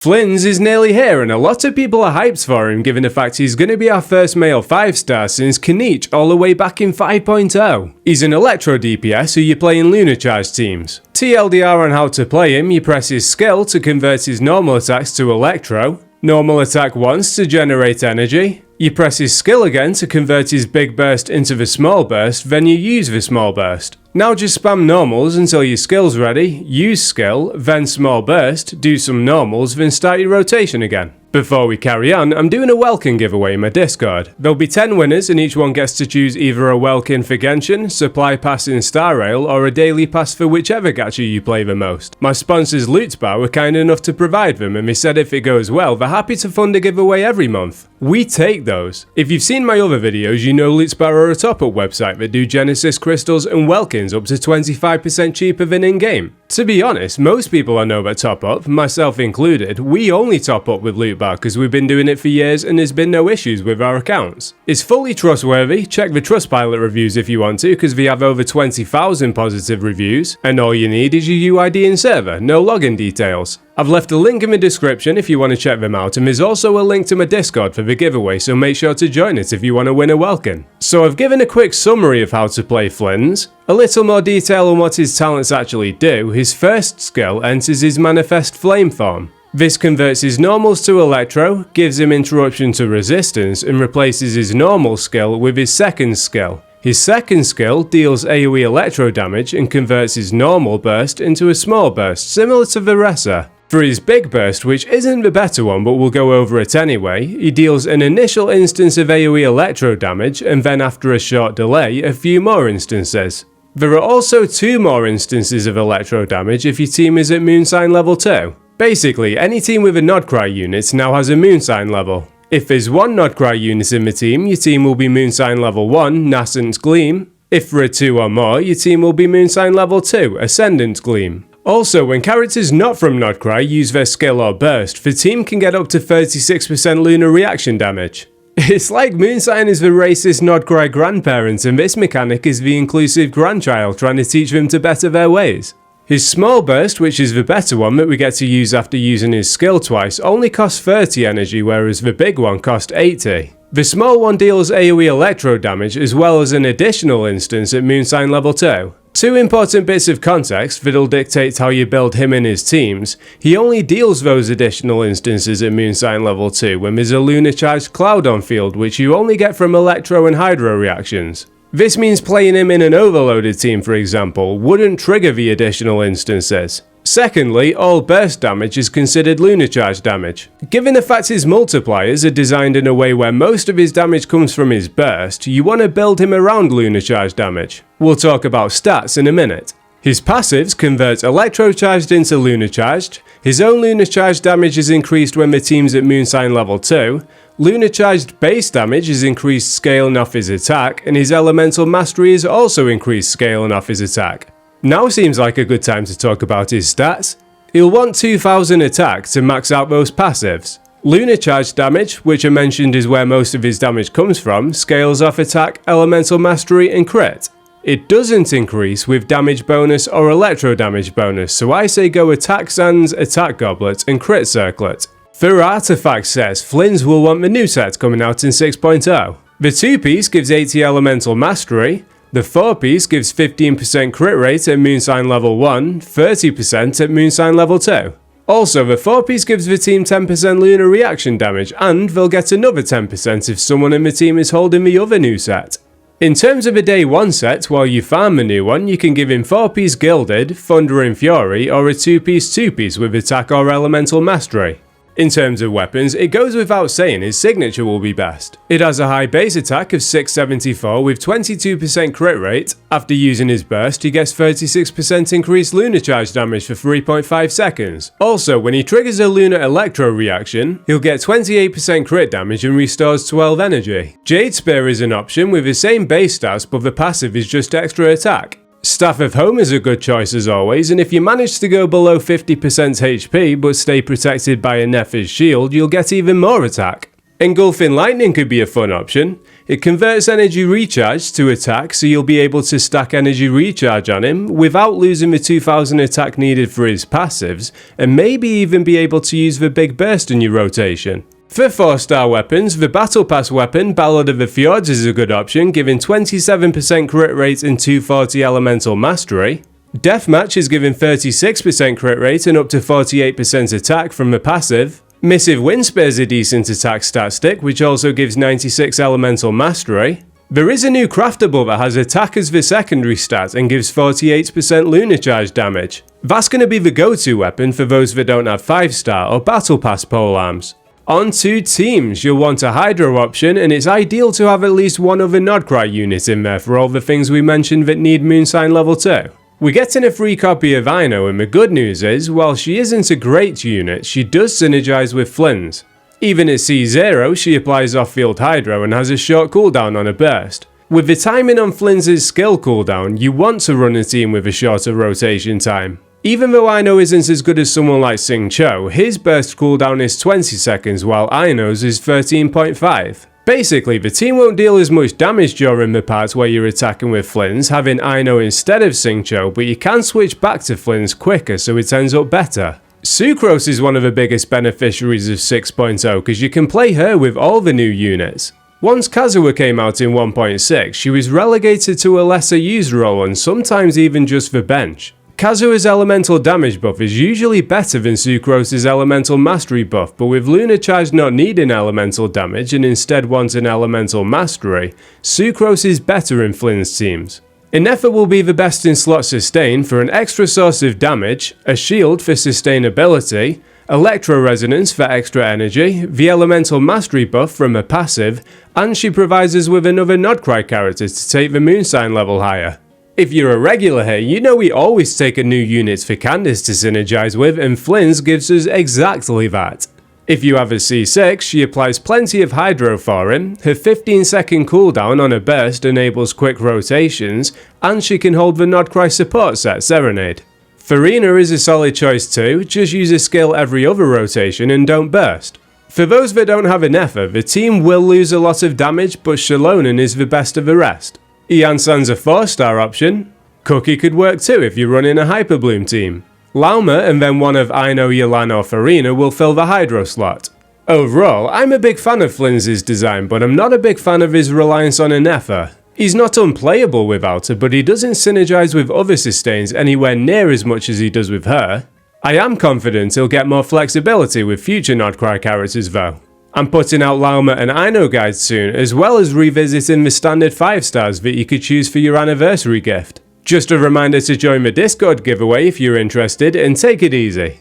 Flins is nearly here and a lot of people are hyped for him given the fact he's going to be our first male 5-star since Knight all the way back in 5.0. He's an electro DPS who you play in Lunar Charge teams. TLDR on how to play him, you press his skill to convert his normal attacks to electro, normal attack once to generate energy, you press his skill again to convert his big burst into the small burst, then you use the small burst. Now just spam normals until your skill's ready, use skill, then small burst, do some normals, then start your rotation again. Before we carry on, I'm doing a Welkin giveaway in my Discord. There'll be 10 winners and each one gets to choose either a Welkin for Genshin, supply pass in Star Rail, or a daily pass for whichever gacha you play the most. My sponsors Loot Bar were kind enough to provide them and they said if it goes well, they're happy to fund a giveaway every month. We take those. If you've seen my other videos, you know Loot Bar are a top-up website that do Genesis crystals and Welkins up to 25% cheaper than in-game. To be honest, most people I know that top up, myself included, we only top up with Loot Bar because we've been doing it for years and there's been no issues with our accounts. It's fully trustworthy, check the Trustpilot reviews if you want to because we have over 20,000 positive reviews, and all you need is your UID and server, no login details. I've left a link in the description if you want to check them out, and there's also a link to my Discord for the giveaway, so make sure to join it if you want to win a Welkin. So I've given a quick summary of how to play Flins, a little more detail on what his talents actually do. His first skill enters his Manifest Flame form. This converts his normals to electro, gives him interruption to resistance, and replaces his normal skill with his second skill. His second skill deals AoE electro damage and converts his normal burst into a small burst, similar to Varessa. For his big burst, which isn't the better one but we'll go over it anyway, he deals an initial instance of AoE electro damage and then after a short delay, a few more instances. There are also 2 more instances of electro damage if your team is at Moonsign level 2. Basically, any team with a Nodcry unit now has a Moonsign level. If there's 1 Nodcry unit in the team, your team will be Moonsign level 1, Nascent Gleam. If there are 2 or more, your team will be Moonsign level 2, Ascendant Gleam. Also, when characters not from Nodcry use their skill or burst, the team can get up to 36% lunar reaction damage. It's like Moonsign is the racist Nodcry grandparent and this mechanic is the inclusive grandchild trying to teach them to better their ways. His small burst, which is the better one that we get to use after using his skill twice, only costs 30 energy whereas the big one costs 80. The small one deals AoE electro damage as well as an additional instance at Moonsign level 2. 2 important bits of context that'll dictate how you build him and his teams. He only deals those additional instances at Moonsign level 2 when there's a Lunar Charged Cloud on field, which you only get from Electro and Hydro reactions. This means playing him in an overloaded team, for example, wouldn't trigger the additional instances. Secondly, all burst damage is considered Lunar Charge damage. Given the fact his multipliers are designed in a way where most of his damage comes from his burst, you want to build him around Lunar Charge damage. We'll talk about stats in a minute. His passives convert Electro Charged into Lunar Charged, his own Lunar Charge damage is increased when the team's at Moonsign level 2, Lunar Charged base damage is increased scaling off his attack, and his Elemental Mastery is also increased scaling off his attack. Now seems like a good time to talk about his stats. He'll want 2000 attack to max out those passives. Lunar Charge damage, which I mentioned is where most of his damage comes from, scales off attack, Elemental Mastery and crit. It doesn't increase with damage bonus or electro damage bonus, so I say go attack sands, attack goblet and crit circlet. For artifact sets, Flins will want the new set coming out in 6.0. The 2-piece gives 80 Elemental Mastery, the 4-piece gives 15% crit rate at Moonsign level 1, 30% at Moonsign level 2. Also, the 4-piece gives the team 10% lunar reaction damage, and they'll get another 10% if someone in the team is holding the other new set. In terms of a day 1 set, while you farm the new one, you can give him 4-piece Gilded, Thunder and Fury, or a 2-piece with attack or Elemental Mastery. In terms of weapons, it goes without saying his signature will be best. It has a high base attack of 674 with 22% crit rate. After using his burst, he gets 36% increased lunar charge damage for 3.5 seconds. Also, when he triggers a lunar electro reaction, he'll get 28% crit damage and restores 12 energy. Jade Spear is an option with the same base stats but the passive is just extra attack. Staff of Home is a good choice as always, and if you manage to go below 50% HP but stay protected by a Nephis shield, you'll get even more attack. Engulfing Lightning could be a fun option. It converts energy recharge to attack, so you'll be able to stack energy recharge on him without losing the 2000 attack needed for his passives, and maybe even be able to use the big burst in your rotation. For 4-star weapons, the Battle Pass weapon, Ballad of the Fjords, is a good option, giving 27% crit rate and 240 elemental mastery. Deathmatch is giving 36% crit rate and up to 48% attack from the passive. Missive Windspear is a decent attack stat stick, which also gives 96 elemental mastery. There is a new craftable that has attack as the secondary stat and gives 48% lunar charge damage. That's going to be the go-to weapon for those that don't have 5-star or Battle Pass polearms. On to teams, you'll want a Hydro option, and it's ideal to have at least one other Nodcry unit in there for all the things we mentioned that need Moonsign level 2. We're getting a free copy of Ino, and the good news is, while she isn't a great unit, she does synergize with Flins. Even at C0, she applies off-field Hydro and has a short cooldown on a burst. With the timing on Flins' skill cooldown, you want to run a team with a shorter rotation time. Even though Ino isn't as good as someone like Sing Cho, his burst cooldown is 20 seconds while Ino's is 13.5. Basically, the team won't deal as much damage during the parts where you're attacking with Flins, having Ino instead of Sing Cho, but you can switch back to Flins quicker so it ends up better. Sucrose is one of the biggest beneficiaries of 6.0 because you can play her with all the new units. Once Kazuha came out in 1.6, she was relegated to a lesser used role and sometimes even just the bench. Kazuha's elemental damage buff is usually better than Sucrose's elemental mastery buff, but with Lunar Charge not needing elemental damage and instead wanting elemental mastery, Sucrose is better in Flins teams. Ineffa will be the best in slot sustain for an extra source of damage, a shield for sustainability, Electro Resonance for extra energy, the elemental mastery buff from a passive, and she provides us with another Nodcry character to take the Moonsign level higher. If you're a regular here, you know we always take a new unit for Candice to synergize with, and Flins gives us exactly that. If you have a C6, she applies plenty of Hydro for him, her 15-second cooldown on a burst enables quick rotations, and she can hold the Nodcry support set Serenade. Farina is a solid choice too, just use a skill every other rotation and don't burst. For those that don't have an Effa, the team will lose a lot of damage, but Shalonen is the best of the rest. Iansan's a 4-star option. Cookie could work too if you're running a Hyperbloom team. Lauma and then one of Ino, Yelan or Farina will fill the Hydro slot. Overall, I'm a big fan of Flins' design, but I'm not a big fan of his reliance on an Effa. He's not unplayable without her, but he doesn't synergize with other sustains anywhere near as much as he does with her. I am confident he'll get more flexibility with future Nodcry characters though. I'm putting out Lauma and Ino guides soon, as well as revisiting the standard 5-stars that you could choose for your anniversary gift. Just a reminder to join the Discord giveaway if you're interested, and take it easy.